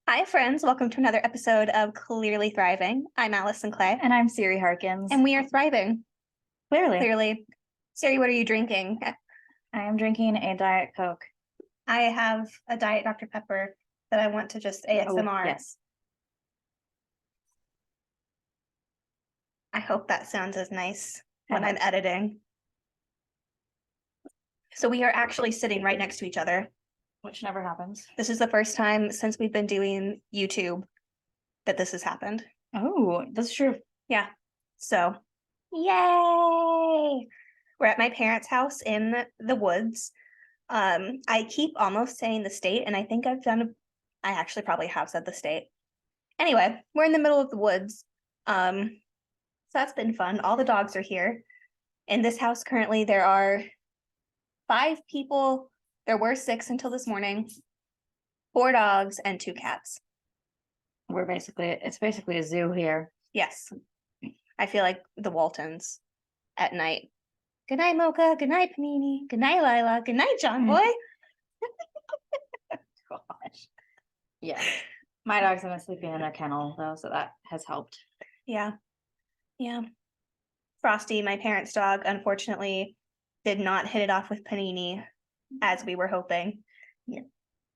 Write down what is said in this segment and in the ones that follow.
Hi, friends. Welcome to another episode of Clearly Thriving. I'm Allison Clay, And I'm Siri Harkins. and we are thriving. Clearly, Clearly. Siri, what are you drinking? I am drinking a Diet Coke. I have a Diet Dr. Pepper that I want to just ASMR. Oh, yes. I hope that sounds as nice when I I'm editing. So we are actually sitting right next to each other. Which never happens. This is the first time since we've been doing YouTube that this has happened. Oh, that's true. Yeah. So, yay! We're at my parents' house in the woods. I keep almost saying the state, and I think I actually probably have said the state. Anyway, we're in the middle of the woods. So that's been fun. All the dogs are here. In this house currently, there are 5 people. There were 6 until this morning. 4 dogs and 2 cats. It's basically a zoo here. Yes. I feel like the Waltons at night. Good night, Mocha. Good night, Panini. Good night, Lila. Good night, John Boy. Gosh. Yeah. My dog's been sleeping in a kennel though, so that has helped. Yeah. Yeah. Frosty, my parents' dog, unfortunately did not hit it off with Panini as we were hoping. Yeah.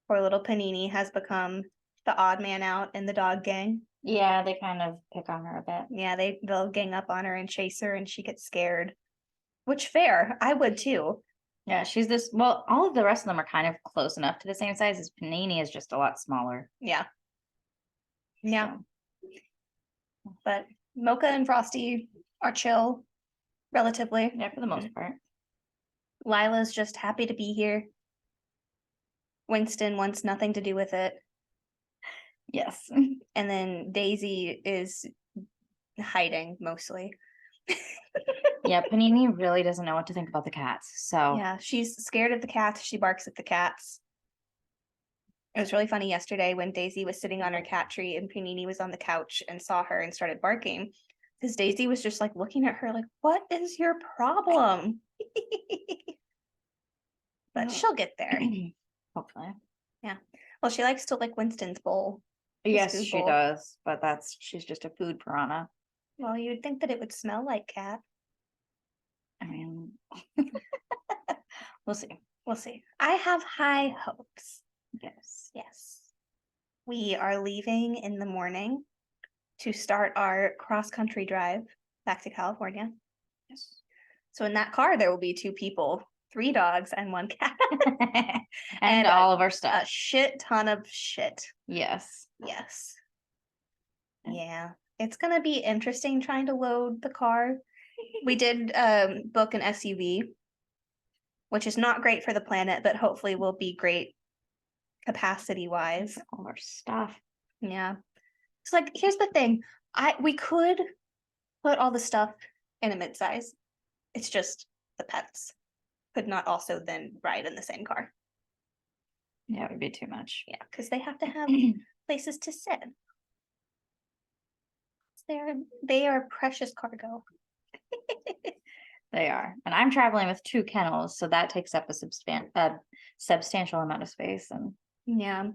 Poor little Panini has become the odd man out in the dog gang. Yeah, they kind of pick on her a bit. Yeah, they'll gang up on her and chase her, and she gets scared. Which fair, I would too. Yeah, well, all of the rest of them are kind of close enough to the same size as Panini is just a lot smaller. Yeah. Yeah. So. But Mocha and Frosty are chill, relatively. Yeah, for the most part. Lila's just happy to be here. Winston wants nothing to do with it. Yes. And then Daisy is hiding mostly. Yeah, Panini really doesn't know what to think about the cats. So yeah, she's scared of the cats. She barks at the cats. It was really funny yesterday when Daisy was sitting on her cat tree and Panini was on the couch and saw her and started barking. Because Daisy was just like looking at her like, what is your problem? But she'll get there. Hopefully. Yeah. Well, she likes to lick Winston's bowl. Yes, she does, but she's just a food piranha. Well, you'd think that it would smell like cat. I mean, we'll see. We'll see. I have high hopes. Yes. Yes. We are leaving in the morning to start our cross-country drive back to California. Yes. So in that car, there will be 2 people, 3 dogs, and 1 cat. and all of our stuff. A shit ton of shit. Yes. Yes. Yeah. It's going to be interesting trying to load the car. We did book an SUV, which is not great for the planet, but hopefully will be great capacity-wise. All our stuff. Yeah. It's like, here's the thing. We could put all the stuff in a midsize. It's just the pets could not also then ride in the same car. Yeah, it would be too much. Yeah, because they have to have places to sit. They are precious cargo. They are. And I'm traveling with 2 kennels, so that takes up a substantial amount of space. And yeah.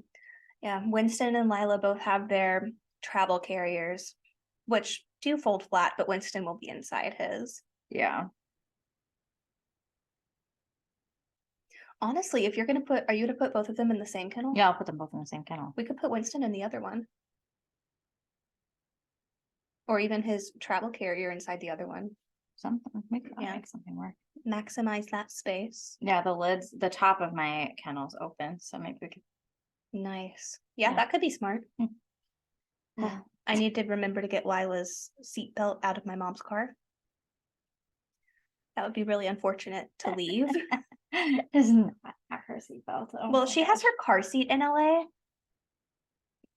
Winston and Lila both have their travel carriers, which do fold flat, but Winston will be inside his. Yeah. Honestly, if you're going to are you going to put both of them in the same kennel? Yeah, I'll put them both in the same kennel. We could put Winston in the other one. Or even his travel carrier inside the other one. Make something work. Maximize that space. Yeah, the top of my kennel's open, so maybe we could. Nice. Yeah, that could be smart. I need to remember to get Lila's seatbelt out of my mom's car. That would be really unfortunate to leave. Isn't her seatbelt? Oh, well, she has her car seat in LA.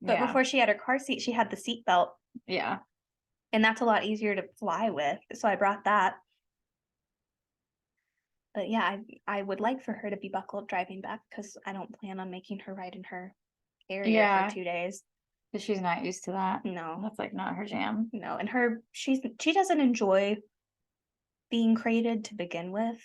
But yeah. before she had her car seat, she had the seatbelt. Yeah. And that's a lot easier to fly with. So I brought that. But yeah, I would like for her to be buckled driving back because I don't plan on making her ride in her carrier for 2 days. Because she's not used to that. No. That's like not her jam. No, and she doesn't enjoy being crated to begin with.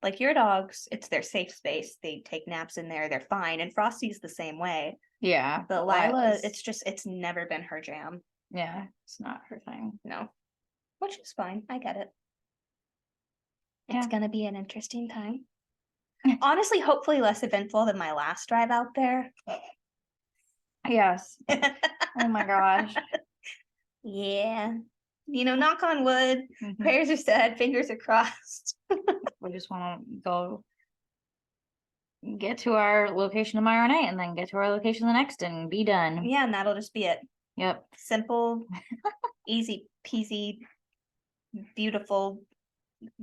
Like your dogs, it's their safe space. They take naps in there, they're fine. And Frosty's the same way. Yeah. But Lila, Lila's- it's never been her jam. yeah, it's not her thing. No. Which is fine. I get it. Yeah. It's gonna be an interesting time. Honestly, hopefully less eventful than my last drive out there. Yes. Oh my gosh. Yeah. Knock on wood. Mhm. Prayers are said, fingers are crossed. We just want to go get to our location tomorrow night and then get to our location the next and be done. Yeah, and that'll just be it. Yep. Simple, easy peasy, beautiful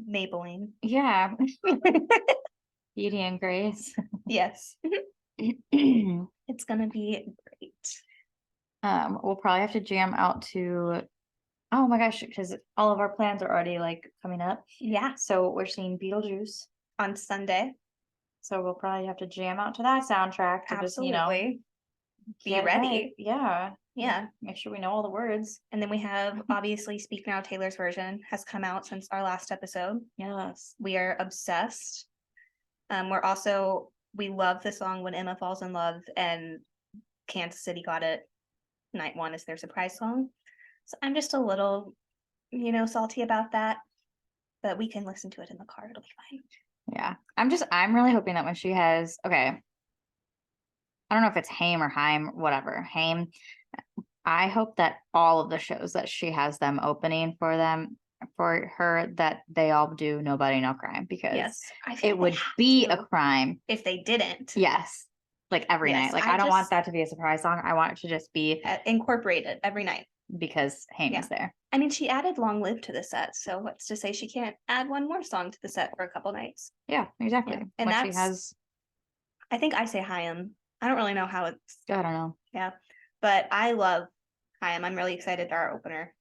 Maybelline. Yeah. Beauty and grace. Yes. It's gonna be great. We'll probably have to jam out to, oh my gosh, because all of our plans are already like coming up. Yeah. So we're seeing Beetlejuice. On Sunday. So we'll probably have to jam out to that soundtrack to just, Absolutely. Be get ready. right. Yeah. Yeah. Make sure we know all the words. And then we have obviously Speak Now Taylor's version has come out since our last episode. Yes. We are obsessed. We love the song When Emma Falls in Love, and Kansas City got it. Night One is their surprise song. So I'm just a little, salty about that. But we can listen to it in the car. It'll be fine. Yeah. I'm really hoping that when she has, okay, I don't know if it's Haim or Heim, whatever, Haim. I hope that all of the shows that she has them opening for her, that they all do Nobody No Crime, because Yes. I feel it they would have be a to crime. if they didn't. Yes. Like every Yes, night. Like I I don't want just- that to be a surprise song. I want it to just be Incorporated every night. because Haim Yeah. is there. I mean, she added Long Live to the set, so what's to say she can't add one more song to the set for a couple nights? Yeah, exactly. Yeah, and When she that's- has, I think I say Hyam. I don't really know how it's, I don't know. but I love Hyam. I'm really excited for our opener.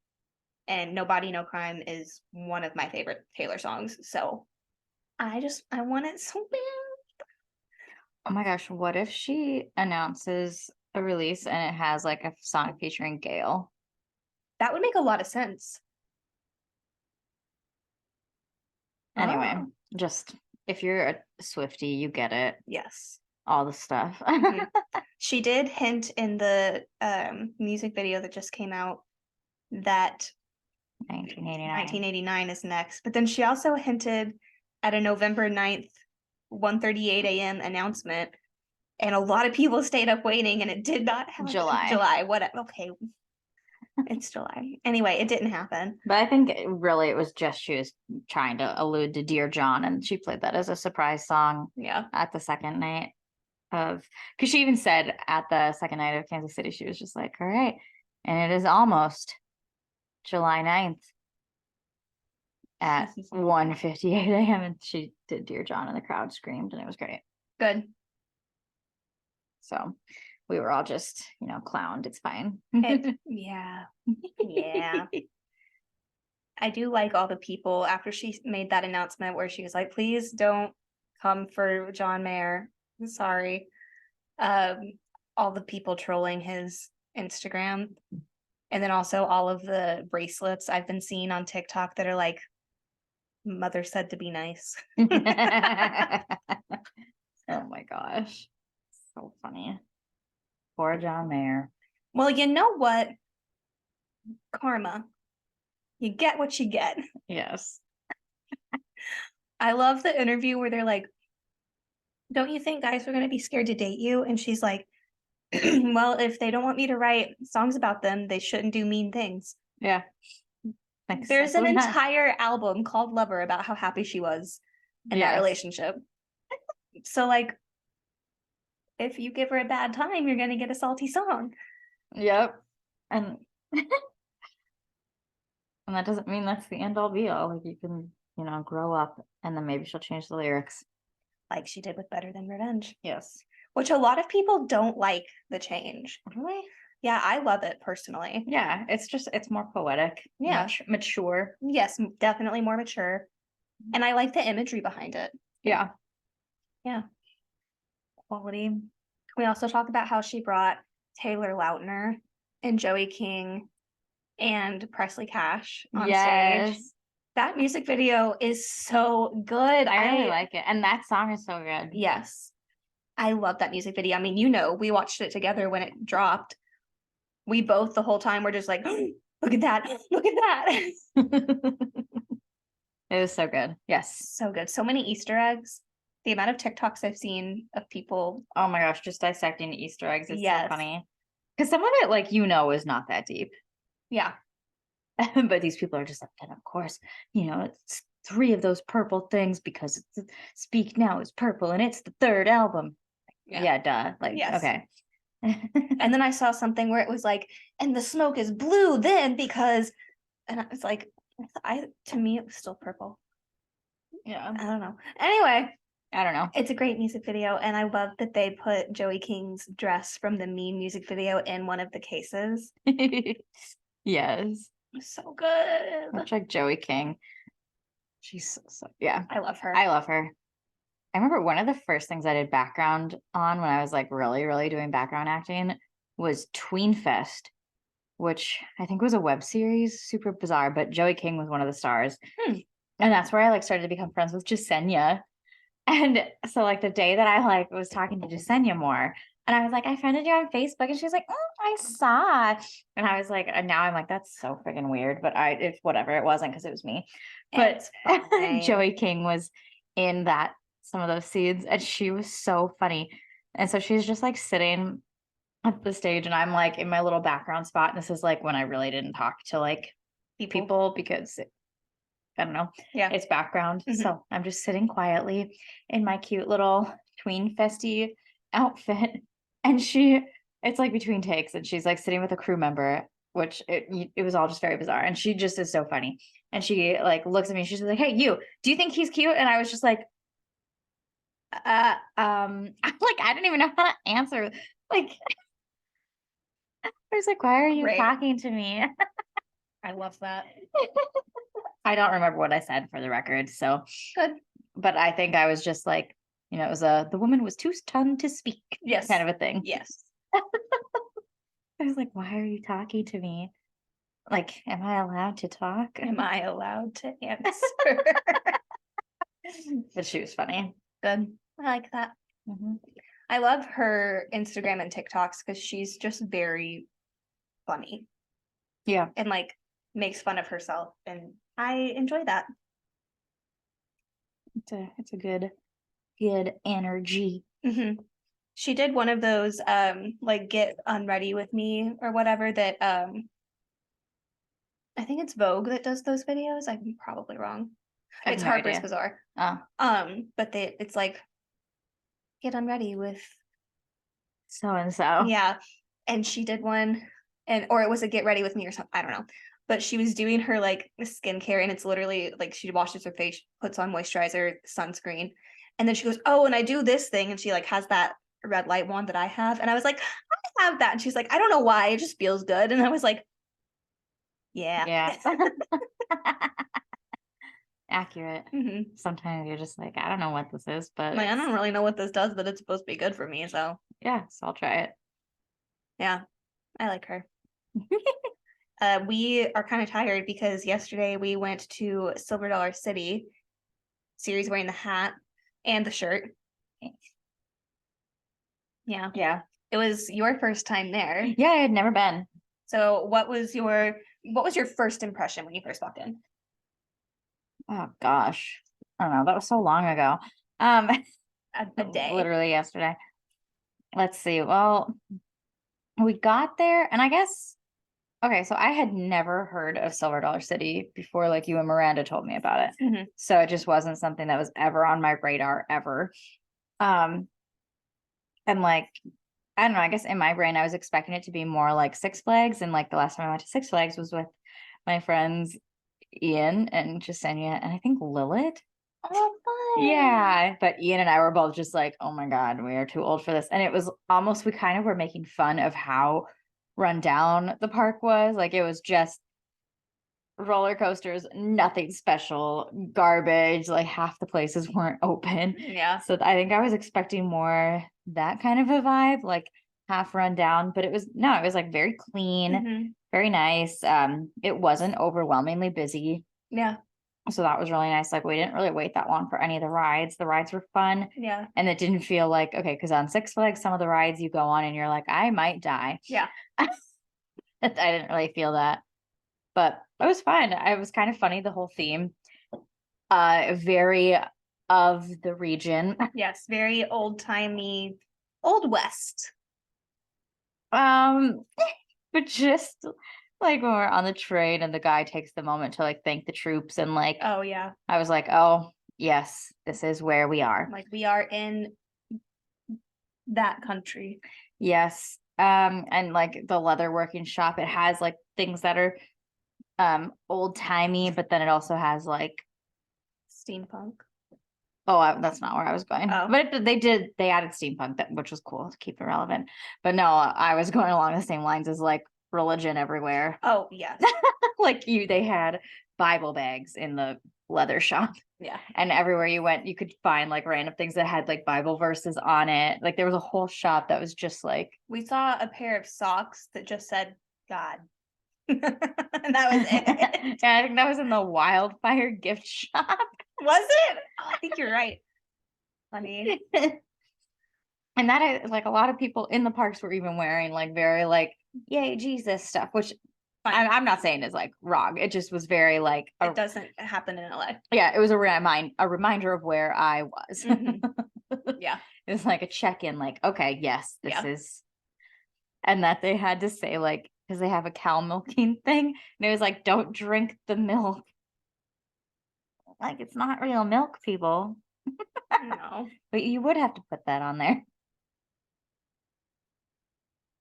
And Nobody No Crime is one of my favorite Taylor songs. So I want it so bad. Oh my gosh, what if she announces a release and it has like a song featuring Gail? That would make a lot of sense. Anyway, Oh, just if you're a Swiftie, you get it. yes. All the stuff. Mhm. She did hint in the music video that just came out that 1989. 1989 is next. But then she also hinted at a November 9th, 1:38 a.m. announcement. And a lot of people stayed up waiting, and it did not happen. July. What? Okay. It's July. Anyway, it didn't happen. But I think it was just she was trying to allude to Dear John, and she played that as a surprise song Yeah. at the second night of, because she even said at the second night of Kansas City, she was just like, all right, and it is almost July 9th at 1:58 a.m. and she did Dear John and the crowd screamed and it was great. Good. So we were all just, clowned. It's fine. Yeah. Yeah. I do like all the people after she made that announcement where she was like, please don't come for John Mayer. I'm sorry. All the people trolling his Instagram. And then also all of the bracelets I've been seeing on TikTok that are like, mother said to be nice. Oh my gosh. So funny. Poor John Mayer. Well, you know what? Karma. You get what you get. Yes. I love the interview where they're like, don't you think guys are going to be scared to date you? And she's like, well, if they don't want me to write songs about them, they shouldn't do mean things. Yeah. There's an Exactly that. entire album called Lover about how happy she was in that Yes. relationship. So, like, if you give her a bad time, you're going to get a salty song. Yep. And and that doesn't mean that's the end all be all. Like you can, grow up and then maybe she'll change the lyrics. Like she did with Better Than Revenge. Yes. Which a lot of people don't like the change. Really? Yeah, I love it personally. Yeah. It's more poetic. Yeah. Mature. Yes, definitely more mature. And I like the imagery behind it. Yeah. Yeah. Quality. We also talk about how she brought Taylor Lautner and Joey King and Presley Cash on stage. That music video is so good. I really like it. And that song is so good. Yes. I love that music video. I mean, you know, we watched it together when it dropped. We both the whole time were just like, look at that, look at that. It was so good. Yes. So good. So many Easter eggs. The amount of TikToks I've seen of people. Oh my gosh, just dissecting Easter eggs is so Yes. funny. Because some of it, like, you know, is not that deep. Yeah. But these people are just like, and of course, you know, it's 3 of those purple things because it's Speak Now is purple and it's the 3rd album. Yeah, duh. Like, Yes. okay. And then I saw something where it was like, and the smoke is blue then because, and I was like, to me it was still purple. Yeah. I don't know. Anyway, I don't know. it's a great music video, and I love that they put Joey King's dress from the Mean music video in one of the cases. Yes. So good. Much like Joey King. She's so yeah. I love her. I love her. I remember one of the first things I did background on when I was like really, really doing background acting was Tween Fest, which I think was a web series, super bizarre, but Joey King was one of the stars. And that's where I like started to become friends with Jasenia. And so like the day that I like was talking to Jasenia more, and I was like, I friended you on Facebook, and she was like, I saw. And I was like, and now I'm like, that's so freaking weird. But it's whatever. It wasn't because it was me. But It's fine. Joey King was in some of those scenes, and she was so funny. And so she's just like sitting at the stage, and I'm like in my little background spot. And this is like when I really didn't talk to like people because I don't know. Yeah. It's background. Mhm. So I'm just sitting quietly in my cute little tween festy outfit. And it's like between takes, and she's like sitting with a crew member, which it was all just very bizarre. And she just is so funny. And she like looks at me, she's like, hey, do you think he's cute? And I was just like, I'm like, I didn't even know how to answer. Like, I was like, why are you Right. talking to me? I love that. I don't remember what I said for the record. So Good. But I think I was just like, you know, it was the woman was too stunned to speak. Yes. Kind of a thing. Yes. I was like, why are you talking to me? Like, am I allowed to talk? Am I allowed to answer? But she was funny. Good. I like that. Mhm. I love her Instagram and TikToks because she's just very funny. Yeah. And like makes fun of herself, and I enjoy that. It's a good energy. Mm-hmm. She did one of those like get unready with me or whatever that I think it's Vogue that does those videos. I'm probably wrong. It's no Harper's idea. Bazaar. Oh. But it's like get unready with so and so. Yeah. And she did one, or it was a get ready with me or something. I don't know. But she was doing her like skincare, and it's literally like she washes her face, puts on moisturizer, sunscreen, and then she goes, oh, and I do this thing, and she like has that red light wand that I have. And I was like, I have that. And she's like, I don't know why, it just feels good. And I was like, yeah. Accurate. Mm-hmm. Sometimes you're just like, I don't know what this is, but Like, I don't really know what this does, but it's supposed to be good for me. So yeah, so I'll try it. yeah, I like her. We are kind of tired because yesterday we went to Silver Dollar City. Siri's wearing the hat and the shirt. Yeah. Yeah. It was your first time there. Yeah, I had never been. So what was your first impression when you first walked in? Oh gosh. I don't know. That was so long ago. A day. Literally yesterday. Let's see. Well, we got there, and I guess okay, so I had never heard of Silver Dollar City before, like you and Miranda told me about it. Mhm. So it just wasn't something that was ever on my radar ever. And like, I don't know, I guess in my brain, I was expecting it to be more like Six Flags. And like the last time I went to Six Flags was with my friends Ian and Jasenia, and I think Lilith. Oh, fun. Yeah, but Ian and I were both just like, oh my God, we are too old for this. And it was almost, we kind of were making fun of how run down the park was. Like it was just roller coasters, nothing special, garbage, like half the places weren't open. Yeah. So I think I was expecting more that kind of a vibe, like half run down, but it was like very clean, Mhm. very nice. It wasn't overwhelmingly busy. Yeah. So that was really nice. Like we didn't really wait that long for any of the rides. The rides were fun. Yeah. And it didn't feel like, okay, because on Six Flags, some of the rides you go on and you're like, I might die. Yeah. I didn't really feel that. But it was fun. It was kind of funny, the whole theme. Very of the region. Yes. Very old timey, old West. But just like when we're on the train and the guy takes the moment to like thank the troops and like Oh yeah. I was like, oh yes, this is where we are. Like we are in that country. Yes. And like the leather working shop, it has like things that are old timey, but then it also has like Steampunk. that's not where I was going. Oh. But they added steampunk, which was cool to keep it relevant. But no, I was going along the same lines as like religion everywhere. Oh yes. Like they had Bible bags in the leather shop. Yeah. And everywhere you went, you could find like random things that had like Bible verses on it. Like there was a whole shop that was just like We saw a pair of socks that just said God. And that was it. Yeah, I think that was in the Wildfire gift shop. Was it? Oh, I think you're right. Funny. And that is like a lot of people in the parks were even wearing like very like yay Jesus stuff, which I'm not saying is like wrong. It just was very like It doesn't happen in LA. yeah, it was a reminder of where I was. Yeah. It was like a check-in, like, okay, yes, this Yeah. is, and that they had to say like, because they have a cow milking thing, and it was like, don't drink the milk. Like it's not real milk, people. No. But you would have to put that on there.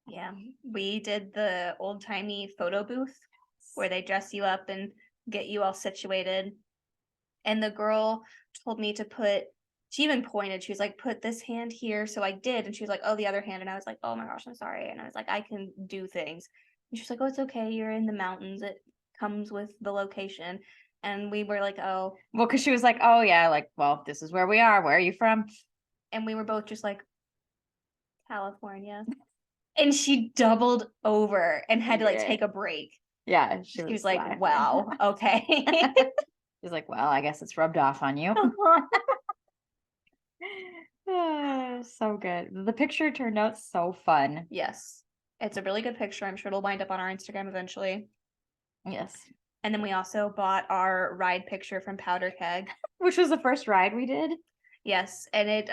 Yeah. We did the old timey photo booth where they dress you up and get you all situated. And the girl told me to she even pointed, she was like, put this hand here. So I did. And she was like, oh, the other hand. And I was like, oh my gosh, I'm sorry. And I was like, I can do things. And she was like, oh, it's okay. You're in the mountains. It comes with the location. And we were like, oh. Well, because she was like, oh yeah, like, well, this is where we are. Where are you from? And we were both just like, California. And she doubled over and had to like take a break. Yeah. She was like, wow, okay. She's like, well, I guess it's rubbed off on you. So good. The picture turned out so fun. Yes. It's a really good picture. I'm sure it'll wind up on our Instagram eventually. Yes. And then we also bought our ride picture from Powder Keg. Which was the first ride we did. Yes. And it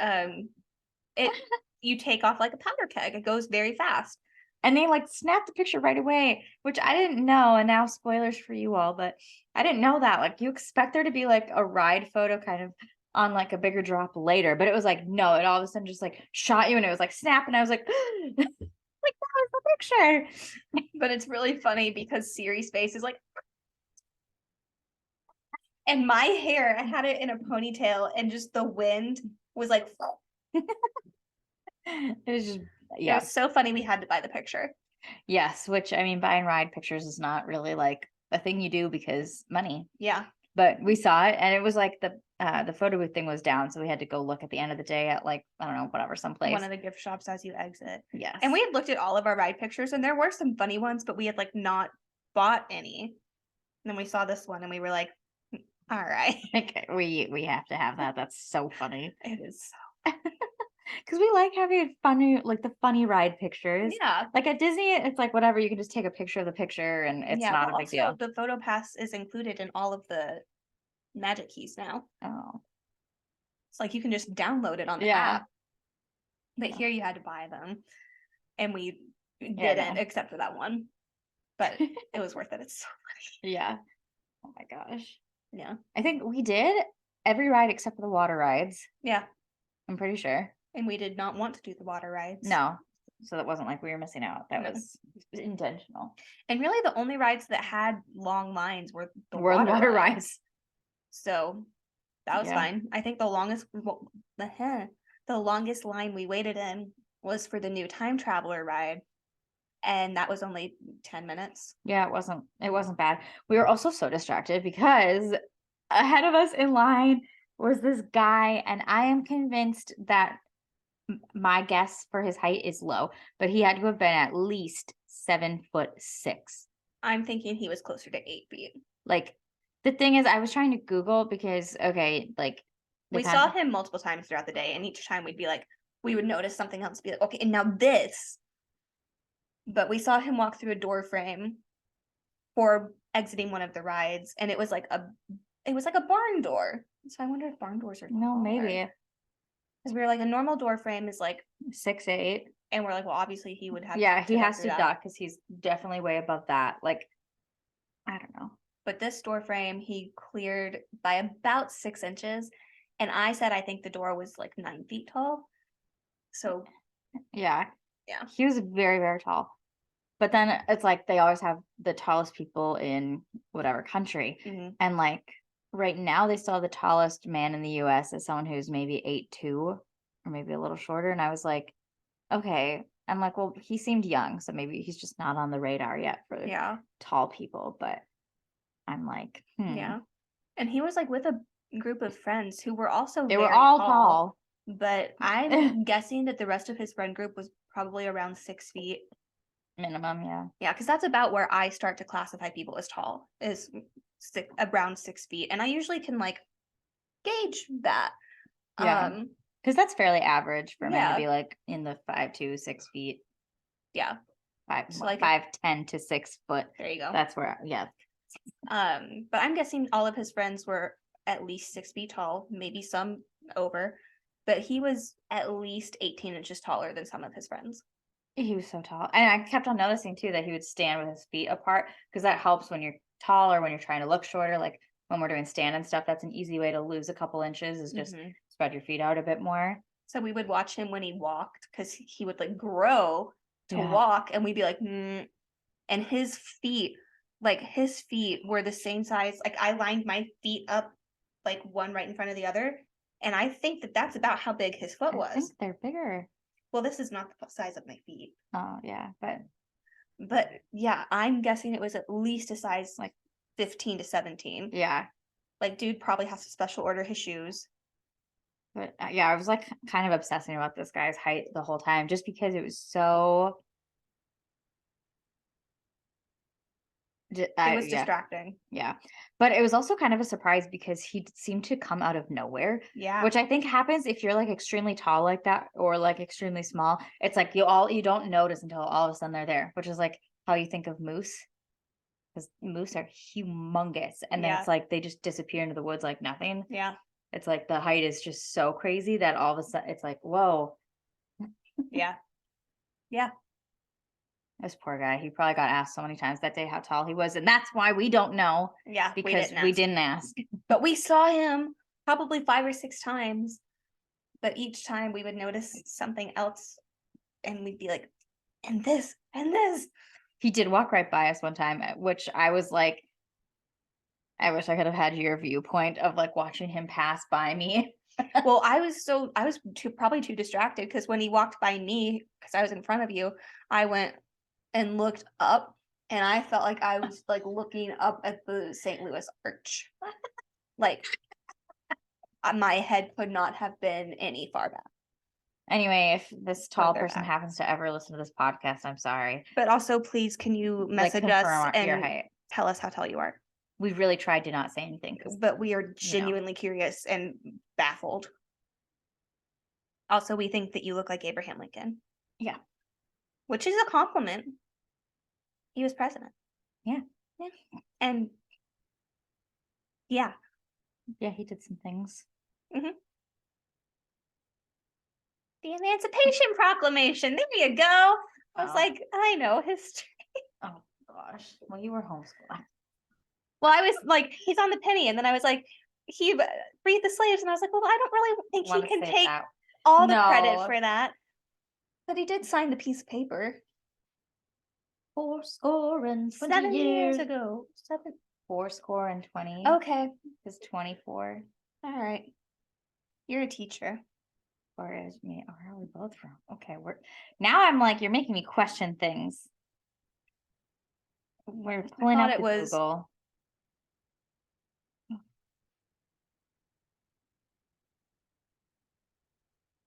you take off like a powder keg. It goes very fast. And they like snapped the picture right away, which I didn't know. And now spoilers for you all, but I didn't know that. Like you expect there to be like a ride photo kind of on like a bigger drop later, but it was like, no, it all of a sudden just like shot you and it was like snap. And I was like, like that was the picture. But it's really funny because Siri's face is like, and my hair, I had it in a ponytail and just the wind was like, It was just, yeah. It was so funny we had to buy the picture. Yes, which I mean, buying ride pictures is not really like a thing you do because money. Yeah. But we saw it and it was like the photo booth thing was down. So we had to go look at the end of the day at like, I don't know, whatever, someplace. One of the gift shops as you exit. Yes. And we had looked at all of our ride pictures and there were some funny ones, but we had like not bought any. And then we saw this one and we were like, all right. Okay, we have to have that. That's so funny. It is so because we like having funny, like the funny ride pictures. Yeah. Like at Disney, it's like whatever, you can just take a picture of the picture and it's not a big deal. The photo pass is included in all of the Magic Keys now. Oh. It's like you can just download it on the app. But here you had to buy them. And we didn't, except for that one. But it was worth it. It's so funny. Yeah. Oh my gosh. Yeah. I think we did every ride except for the water rides. Yeah. I'm pretty sure. And we did not want to do the water rides. No. So that wasn't like we were missing out. That was intentional. And really the only rides that had long lines were the water rides. So that was fine. I think the longest line we waited in was for the new Time Traveler ride. And that was only 10 minutes. Yeah, it wasn't bad. We were also so distracted because ahead of us in line was this guy, and I am convinced that my guess for his height is low, but he had to have been at least 7'6". I'm thinking he was closer to 8 feet. Like The thing is, I was trying to Google because, okay, like, We saw him multiple times throughout the day, and each time we'd be like, we would notice something else, be like, okay, and now this. But we saw him walk through a door frame for exiting one of the rides, and it was like a barn door. So I wonder if barn doors are no, maybe because we were like a normal door frame is like 6'8". and we're like, well, obviously he would have Yeah, he go has through to that. duck because he's definitely way above that. Like, I don't know. But this door frame he cleared by about 6 inches. And I said I think the door was like 9 feet tall. So Yeah, yeah. he was very, very tall. But then it's like they always have the tallest people in whatever country. Mhm. And like right now, they still have the tallest man in the US as someone who's maybe 8'2" or maybe a little shorter. And I was like, okay. I'm like, well, he seemed young, so maybe he's just not on the radar yet for Yeah. tall people. But I'm like, Yeah. And he was like with a group of friends who were also They were very all tall. tall. But I'm guessing that the rest of his friend group was probably around 6 feet. Minimum, yeah. Yeah, because that's about where I start to classify people as tall, is around 6 feet. And I usually can like gauge that. Yeah. Because that's fairly average for men to Yeah. be like in the 5'2", 6 feet, Yeah. So like 5'10" to 6 foot. There you go. That's where, yeah. But I'm guessing all of his friends were at least 6 feet tall, maybe some over. But he was at least 18 inches taller than some of his friends. He was so tall. And I kept on noticing too that he would stand with his feet apart because that helps when you're tall or when you're trying to look shorter. Like when we're doing stand and stuff, that's an easy way to lose a couple inches is just spread your feet out a bit more. So we would watch him when he walked because he would like grow to Yeah. walk, and we'd be like, and his feet were the same size. Like I lined my feet up, like one right in front of the other, and I think that that's about how big his foot I was. think they're bigger. Well, this is not the size of my feet. Oh yeah, but yeah, I'm guessing it was at least a size like 15 to 17. Yeah. Like, dude probably has to special order his shoes. But yeah, I was like kind of obsessing about this guy's height the whole time just because it was so. It was distracting. Yeah. But it was also kind of a surprise because he seemed to come out of nowhere. Yeah. Which I think happens if you're like extremely tall like that or like extremely small. It's like you don't notice until all of a sudden they're there, which is like how you think of moose. Because moose are humongous. And then it's like they just disappear into the woods like nothing. Yeah. It's like the height is just so crazy that all of a sudden it's like, whoa. Yeah. Yeah. This poor guy. He probably got asked so many times that day how tall he was. And that's why we don't know. Yeah. Because we didn't ask. But we saw him probably 5 or 6 times. But each time we would notice something else and we'd be like, and this, and this. He did walk right by us one time, which I was like, I wish I could have had your viewpoint of like watching him pass by me. Well, I was probably too distracted because when he walked by me, because I was in front of you, I went and looked up and I felt like I was like looking up at the St. Louis Arch. Like my head could not have been any far back. Anyway, if this tall person happens to ever listen to this podcast, I'm sorry. But also, please, can you message us and tell us how tall you are? We really tried to not say anything. But we are genuinely curious and baffled. Also, we think that you look like Abraham Lincoln. Yeah. Which is a compliment. He was president. Yeah. Yeah. And yeah. Yeah, he did some things. Mm-hmm. The Emancipation Proclamation. There you go. I was like, I know history. Oh gosh. Well, you were homeschooled. Well, I was like, he's on the penny, and then I was like, he freed the slaves, and I was like, well, I don't really think he can take all the credit for that. But he did sign the piece of paper. 70 years ago. 20. Okay. It's 24. All right. You're a teacher. Or is me? Or are we both from? Okay, now I'm like, you're making me question things. We're pulling up Google.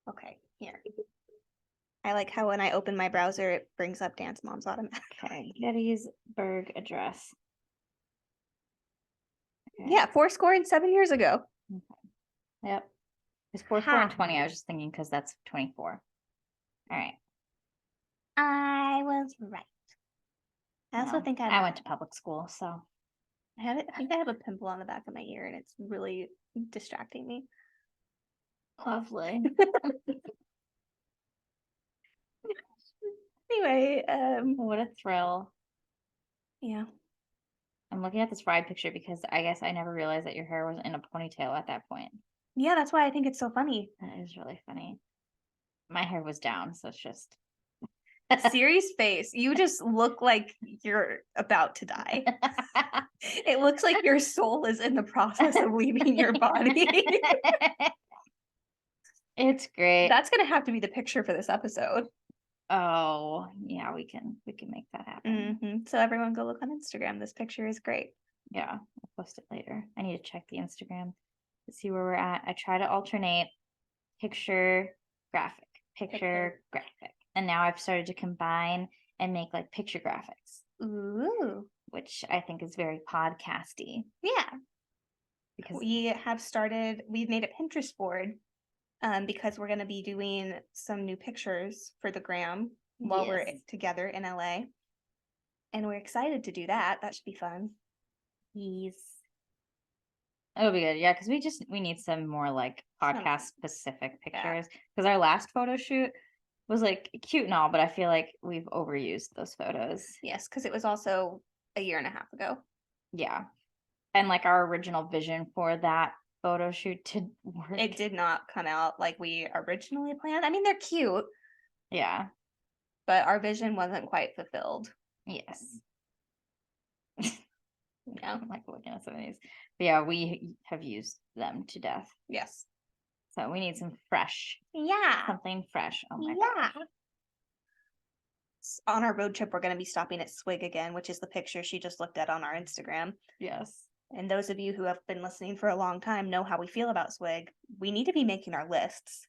Okay, here. I like how when I open my browser, it brings up Dance Moms automatically. Okay, Gettysburg Address. Okay. Yeah, 7 years ago. Yep. It's 4 and Ha. 20. I was just thinking because that's 24. All right. I was right. I also Well, think I went to public school, so I think I have a pimple on the back of my ear and it's really distracting me. lovely. Anyway, What a thrill. yeah. I'm looking at this ride picture because I guess I never realized that your hair was in a ponytail at that point. Yeah, that's why I think it's so funny. That is really funny. My hair was down, so it's just Siri's face, you just look like you're about to die. It looks like your soul is in the process of leaving your body. It's great. That's gonna have to be the picture for this episode. Oh, yeah, we can make that happen. So everyone go look on Instagram. This picture is great. Yeah, I'll post it later. I need to check the Instagram to see where we're at. I try to alternate picture, graphic, picture, graphic. And now I've started to combine and make like picture graphics, Ooh. which I think is very podcasty Yeah. because We've made a Pinterest board because we're gonna be doing some new pictures for the gram while we're Yes. together in LA. And we're excited to do that. That should be fun. Yes. It'll be good. Yeah, because we need some more like podcast specific pictures. Because our last photo shoot was like cute and all, but I feel like we've overused those photos. Yes, because it was also a year and a half ago. Yeah. And like our original vision for that photo shoot to work. It did not come out like we originally planned. I mean, they're cute, Yeah. but our vision wasn't quite fulfilled. Yes. Yeah. I'm like looking at some of these. But yeah, we have used them to death. Yes. So we need some fresh. Yeah. Something fresh. Oh my Yeah. gosh. On our road trip, we're going to be stopping at Swig again, which is the picture she just looked at on our Instagram. Yes. And those of you who have been listening for a long time know how we feel about Swig. We need to be making our lists.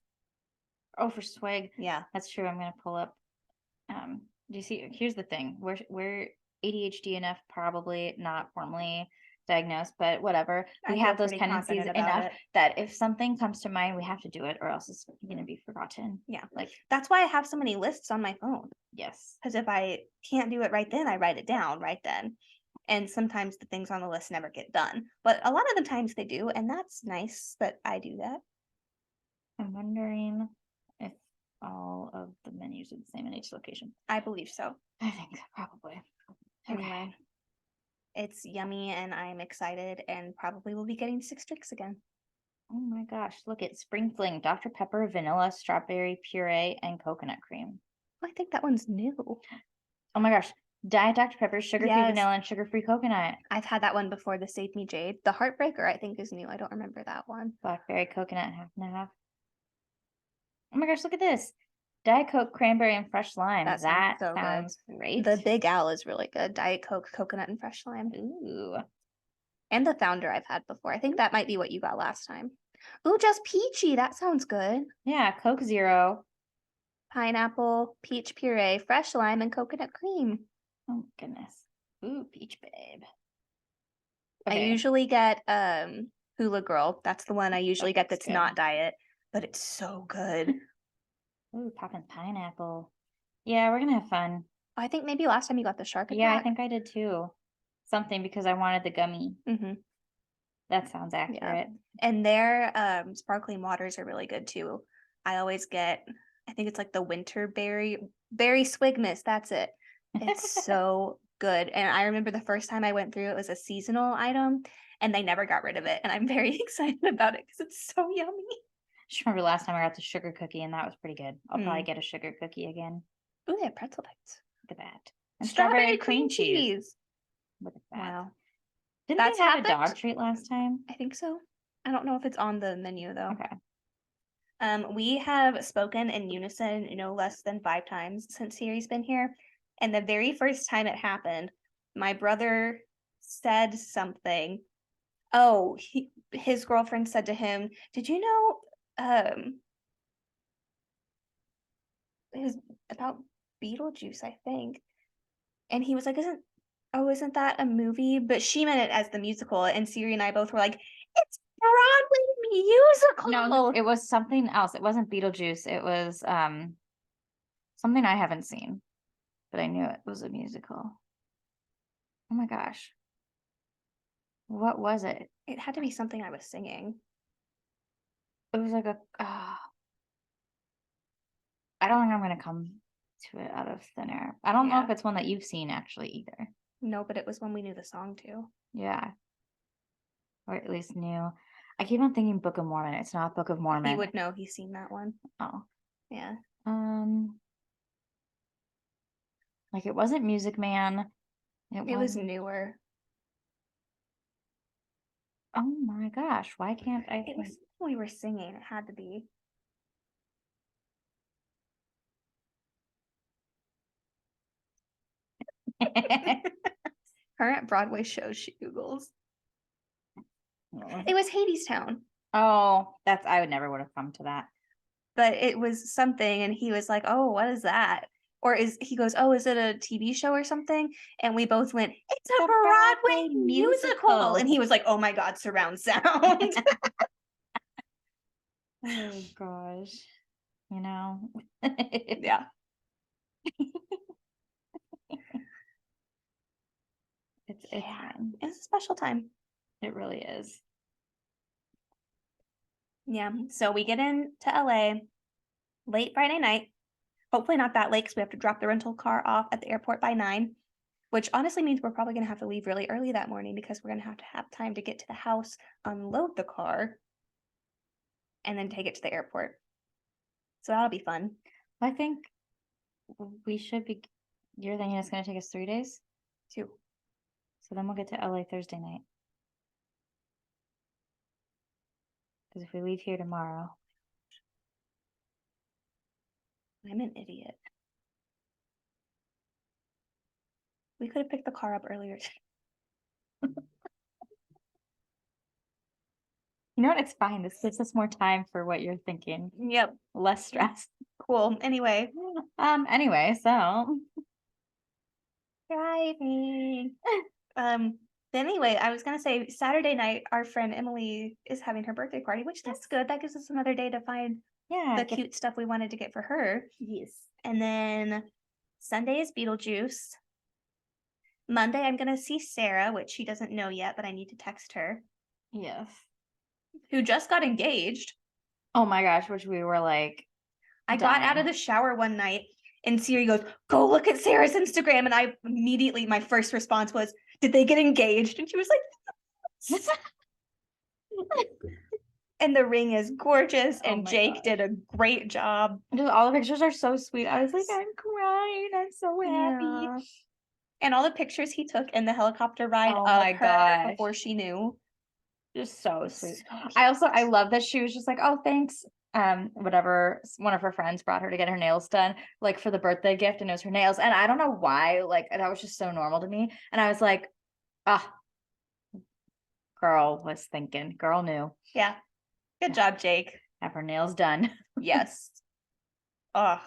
Oh, for Swig. Yeah. That's true. I'm gonna pull up. Do you see? Here's the thing. We're ADHD enough, probably not formally diagnosed, but whatever. We have those tendencies enough that if something comes to mind, we have to do it, or else it's gonna be forgotten. Yeah, like that's why I have so many lists on my phone. Yes. Because if I can't do it right then, I write it down right then. And sometimes the things on the list never get done. But a lot of the times they do, and that's nice that I do that. I'm wondering if all of the menus are the same in each location. I believe so. I think probably. Anyway, it's yummy and I'm excited and probably will be getting 6 drinks again. Oh my gosh, look at Spring Fling, Dr. Pepper, vanilla, strawberry puree, and coconut cream. I think that one's new. Oh my gosh, Diet Dr. Pepper, sugar-free vanilla, and sugar-free coconut. I've had that one before, the Save Me Jade. The Heartbreaker, I think, is new. I don't remember that one. Blackberry, coconut, half and half. Oh my gosh, look at this. Diet Coke, cranberry, and fresh lime. That sounds great. The Big Al is really good. Diet Coke, coconut, and fresh lime. Ooh. And the Founder I've had before. I think that might be what you got last time. Ooh, just peachy. That sounds good. Yeah, Coke Zero. Pineapple, peach puree, fresh lime, and coconut cream. Oh goodness. Ooh, peach babe. I usually get Hula Girl. That's the one I usually get that's not diet, but it's so good. Ooh, popping pineapple. Yeah, we're gonna have fun. I think maybe last time you got the shark attack. Yeah, I think I did too. Something because I wanted the gummy. That sounds accurate. Yeah. And their sparkling waters are really good too. I always get, I think it's like the winter berry Swigmas. That's it. It's so good. And I remember the first time I went through, it was a seasonal item and they never got rid of it. And I'm very excited about it because it's so yummy. I just remember last time I got the sugar cookie and that was pretty good. I'll probably get a sugar cookie again. Ooh, they have pretzel bites. Look at that. And strawberry cream cheese. Look at that. Wow. Didn't they have a dog treat last time? I think so. I don't know if it's on the menu though. Okay. We have spoken in unison no less than 5 times since Siri's been here. And the very first time it happened, my brother said something. Oh, his girlfriend said to him, "Did you know it was about Beetlejuice, I think." And he was like, Oh, isn't that a movie? But she meant it as the musical, and Siri and I both were like, "It's Broadway No, musical!" it was something else. It wasn't Beetlejuice. It was something I haven't seen, but I knew it was a musical. Oh my gosh. What was it? It had to be something I was singing. It was like a I don't think I'm gonna come to it out of thin air. I don't know Yeah. if it's one that you've seen actually either. No, but it was when we knew the song too. Yeah. Or at least knew. I keep on thinking Book of Mormon. It's not Book of He Mormon. would know he's seen that one. Oh. Yeah. Um like it wasn't Music Man. It It was wasn't newer. oh my gosh, why can't I It was something we were singing. It had to be. think? Current Broadway shows she Googles. It was Hadestown, Oh, that's I would never would have come to that. but it was something, and he was like, "Oh, what is that?" Or he goes, "Oh, is it a TV show or something?" And we both went, "It's a The Broadway Broadway musical!" musical. And he was like, "Oh my God, surround sound." Oh gosh. You know. Yeah. It's Yeah. fine. It's a special time. It really is. Yeah. So we get into LA late Friday night. Hopefully not that late because we have to drop the rental car off at the airport by 9, which honestly means we're probably going to have to leave really early that morning because we're going to have time to get to the house, unload the car, and then take it to the airport. So that'll be fun. I think we should be you're thinking it's gonna take us 3 days? Too. So then we'll get to LA Thursday night. Because if we leave here tomorrow. I'm an idiot. We could have picked the car up earlier. You know what? It's fine. This gives us more time for what you're thinking. Yep. Less stress. Cool. Anyway, Anyway, so driving. Anyway, I was gonna say Saturday night, our friend Emily is having her birthday party, which that's good. That gives us another day to find yeah. the cute stuff we wanted to get for her. Yes. And then Sunday is Beetlejuice. Monday, I'm gonna see Sarah, which she doesn't know yet, but I need to text her, Yes. who just got engaged. Oh my gosh, which we were like I got out of dying. the shower one night and Siri goes, "Go look at Sarah's Instagram." And I immediately, my first response was, "Did they get engaged?" And she was like, and the ring is gorgeous. Oh And my Jake gosh. did a great job. Just all the pictures are so sweet. I was like, Yes. I'm crying. I'm so happy. Yeah. And all the pictures he took in the helicopter ride Oh of my her gosh. before she knew. Just so was sweet. so I cute. love that she was just like, oh, thanks. Whatever, one of her friends brought her to get her nails done, like for the birthday gift, and it was her nails. And I don't know why, like that was just so normal to me. And I was like, ah, girl was thinking, girl knew. Yeah. Good job, Jake. Have her nails done. Yes. Oh,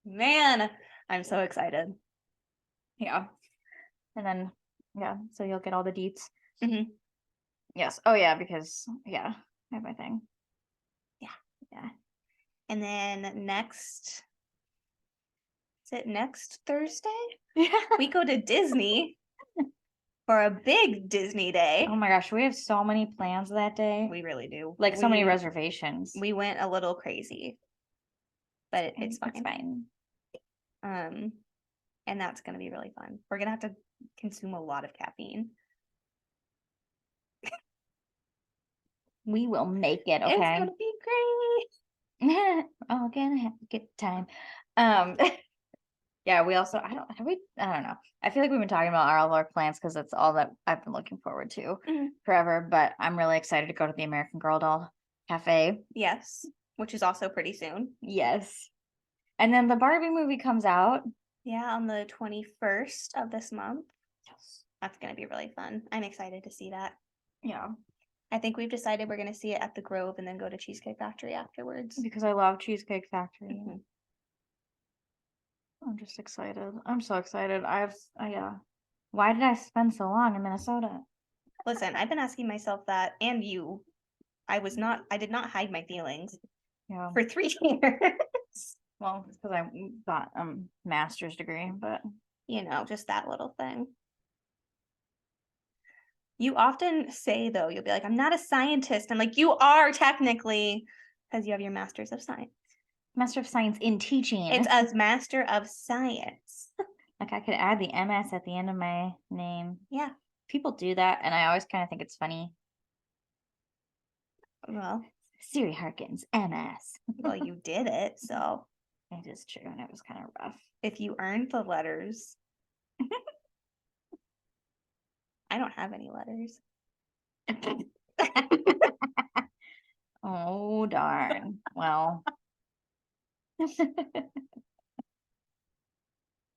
man. I'm so excited. Yeah. And then, yeah, so you'll get all the deets. Mhm. Yes. Oh, yeah, because, yeah, I have my thing. Yeah. Yeah. And then next, is it next Thursday? Yeah. We go to Disney for a big Disney day. Oh my gosh, we have so many plans that day. We really do. Like so many reservations. We went a little crazy, but it's fine. It's fine. And that's going to be really fun. We're going to have to consume a lot of caffeine. We will make it, It's okay? going to be great. Oh, gonna have a good time. Yeah, we also I don't know. I feel like we've been talking about all of our plans because it's all that I've been looking forward to Mhm. forever. But I'm really excited to go to the American Girl Doll Cafe. Yes, which is also pretty soon. Yes. And then the Barbie movie comes out. Yeah, on the 21st of this month. Yes. That's going to be really fun. I'm excited to see that. Yeah. I think we've decided we're going to see it at the Grove and then go to Cheesecake Factory afterwards. Because I love Cheesecake Factory. Mhm. I'm just excited. I'm so excited. Yeah. Why did I spend so long in Minnesota? Listen, I've been asking myself that, and you. I did not hide my feelings Yeah. for 3 years. Well, it's because I got a master's degree, but You know, just that little thing. You often say, though, you'll be like, I'm not a scientist. I'm like, you are technically, because you have your master's of science. Master of Science in Teaching. It's a master of science. Like I could add the MS at the end of my name. Yeah. People do that, and I always kind of think it's funny. Well, Siri Harkins, MS. well, you did it. So It is true, and it was kind of rough. if you earned the letters, I don't have any letters. Oh, darn. Well,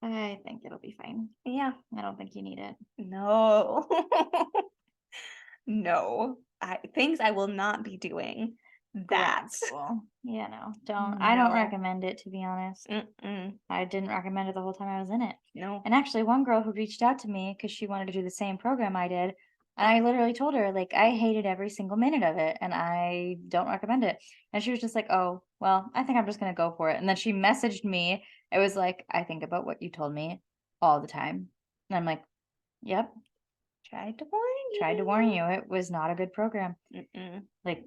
I think it'll be fine. Yeah. I don't think you need it. No. No. Things I will not be doing. That. Grad school. Yeah, no, don't. I don't No. recommend it, to be honest. Mm-mm. I didn't recommend it the whole time I was in it. No. And actually, one girl who reached out to me because she wanted to do the same program I did, and I literally told her, like, I hated every single minute of it, and I don't recommend it. And she was just like, oh, well, I think I'm just going to go for it. And then she messaged me. It was like, I think about what you told me all the time. And I'm like, yep, Tried to warn you. tried to warn you. It was not a good program. Mm-mm. Like,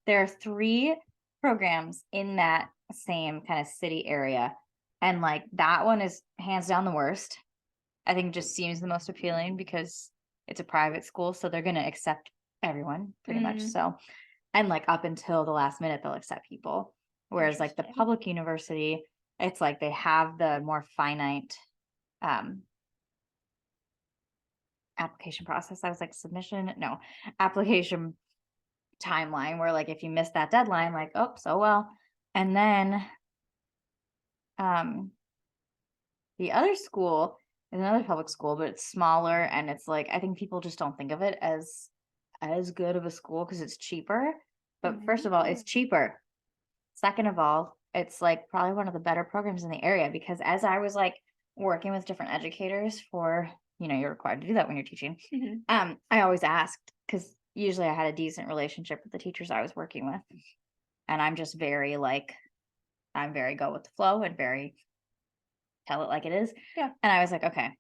there are 3 programs in that same kind of city area. And like that one is hands down the worst. I think it just seems the most appealing because it's a private school, so they're gonna accept everyone pretty much. Mm. So, and like up until the last minute, they'll accept people. Whereas like the Interesting. public university, it's like they have the more finite application process. I was like submission, no, application timeline where like if you miss that deadline, like, oh, so well. And then the other school is another public school, but it's smaller, and it's like I think people just don't think of it as good of a school because it's cheaper. But first of all, it's cheaper. Second of all, it's like probably one of the better programs in the area because as I was like working with different educators for, you're required to do that when you're teaching. Mhm. I always asked because usually I had a decent relationship with the teachers I was working with. And I'm just very like, I'm very go with the flow and very tell it like it is. Yeah. And I was like, okay,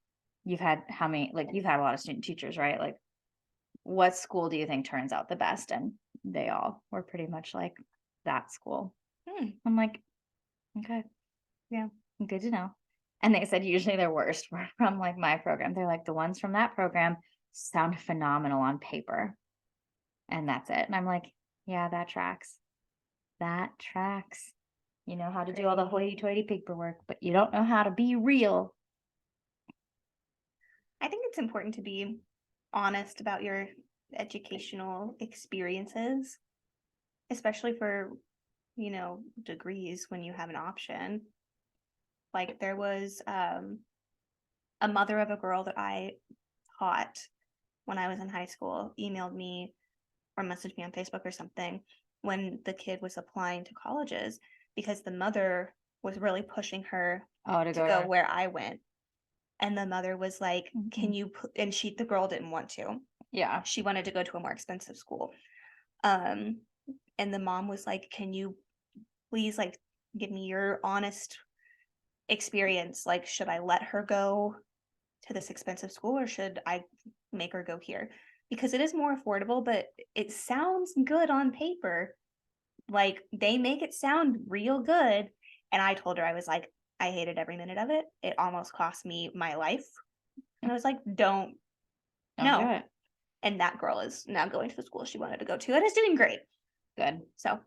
you've had how many, like you've had a lot of student teachers, right? Like what school do you think turns out the best? And they all were pretty much like that school. I'm like, okay, yeah, good to know. And they said usually their worst were from like my program. They're like, the ones from that program sound phenomenal on paper. And that's it. And I'm like, yeah, that tracks. That tracks. You know how to do all the hoity-toity paperwork, but you don't know how to be real. I think it's important to be honest about your educational experiences, especially for, degrees when you have an option. Like there was a mother of a girl that I taught when I was in high school emailed me or messaged me on Facebook or something when the kid was applying to colleges because the mother was really pushing her to go where I went. And the mother was like, Mhm. can you and the girl didn't want to. Yeah. She wanted to go to a more expensive school. And the mom was like, can you please like give me your honest experience? Like, should I let her go to this expensive school or should I make her go here? Because it is more affordable, but it sounds good on paper. Like they make it sound real good. And I told her, I was like, I hated every minute of it. It almost cost me my life. And I was like, don't do no. it. And that girl is now going to the school she wanted to go to and is doing great. Good. So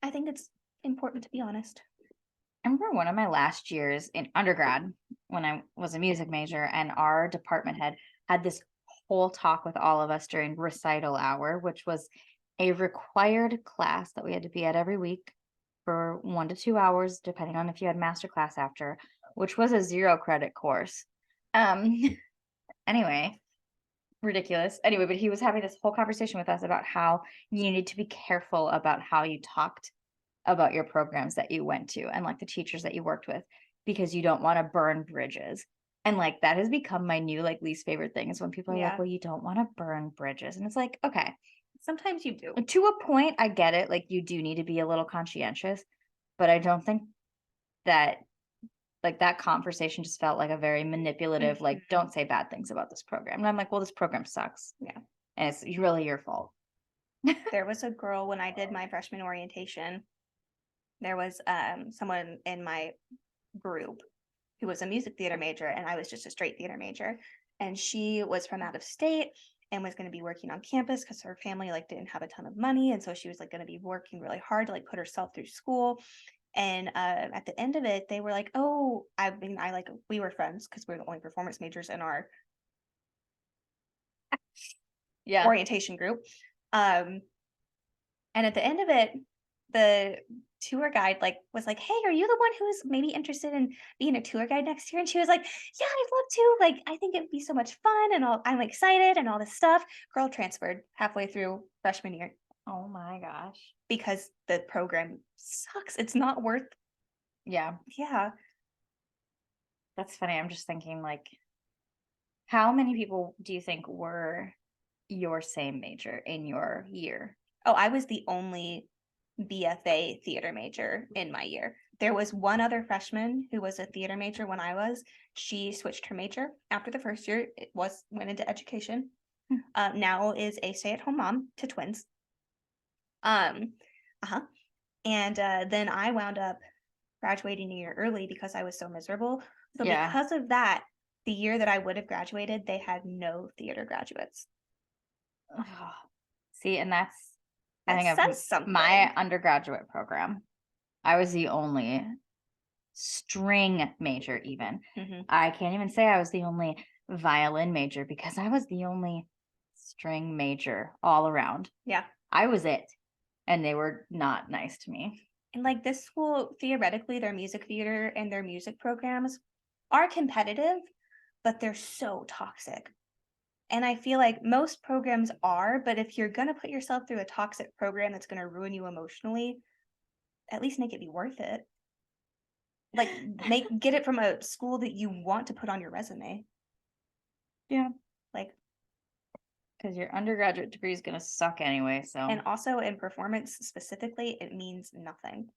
I think it's important to be honest. I remember one of my last years in undergrad when I was a music major, and our department head had this whole talk with all of us during recital hour, which was a required class that we had to be at every week for 1 to 2 hours, depending on if you had master class after, which was a 0 credit course. Anyway, ridiculous. Anyway, but he was having this whole conversation with us about how you needed to be careful about how you talked about your programs that you went to and like the teachers that you worked with because you don't want to burn bridges. And like that has become my new like least favorite thing is when people are Yeah. like, well, you don't want to burn bridges. And it's like, okay, Sometimes you do. to a point, I get it. Like you do need to be a little conscientious, but I don't think that like that conversation just felt like a very manipulative, like, Mhm. don't say bad things about this program. And I'm like, well, this program sucks. Yeah. And it's really your fault. There was a girl when I did my freshman orientation. There was someone in my group who was a music theater major, and I was just a straight theater major. And she was from out of state and was going to be working on campus because her family like didn't have a ton of money, and so she was like going to be working really hard to like put herself through school. And at the end of it, they were like, "Oh, I mean, I like we were friends because we were the only performance majors in our Yeah. orientation group." Um, and at the end of it, the tour guide like was like, "Hey, are you the one who is maybe interested in being a tour guide next year?" And she was like, "Yeah, I'd love to. Like, I think it'd be so much fun, and I'm excited, and all this stuff." Girl transferred halfway through freshman year Oh my gosh. because the program sucks. It's not worth. Yeah. Yeah. That's funny. I'm just thinking like, how many people do you think were your same major in your year? Oh, I was the only BFA theater major in my year. There was one other freshman who was a theater major when I was. She switched her major after the first year. It was went into education. Hmm. Now is a stay-at-home mom to twins. Um, uh-huh. And then I wound up graduating a year early because I was so miserable. So Yeah. because of that, the year that I would have graduated, they had no theater graduates. Ugh. See, and that's I That think of says something. my undergraduate program. I was the only string major, even. Mhm. I can't even say I was the only violin major because I was the only string major all around. Yeah. I was it. And they were not nice to me. And like this school, theoretically, their music theater and their music programs are competitive, but they're so toxic. And I feel like most programs are, but if you're going to put yourself through a toxic program that's going to ruin you emotionally, at least make it be worth it. Like get it from a school that you want to put on your resume. Yeah. Like, Because your undergraduate degree is going to suck anyway. So, and also in performance specifically, it means nothing.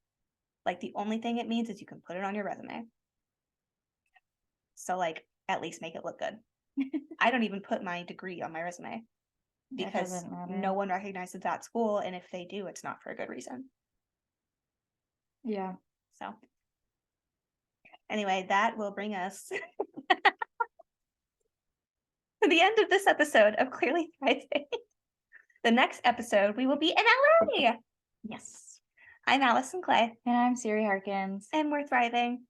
Like the only thing it means is you can put it on your resume. So like at least make it look good. I don't even put my degree on my resume it because doesn't matter. no one recognizes that school, and if they do, it's not for a good reason. Yeah. So anyway, that will bring us to the end of this episode of Clearly Thriving. The next episode, we will be in LA. Yes. I'm Allison Clay, And I'm Siri Harkins. and we're thriving.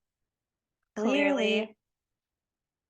Clearly.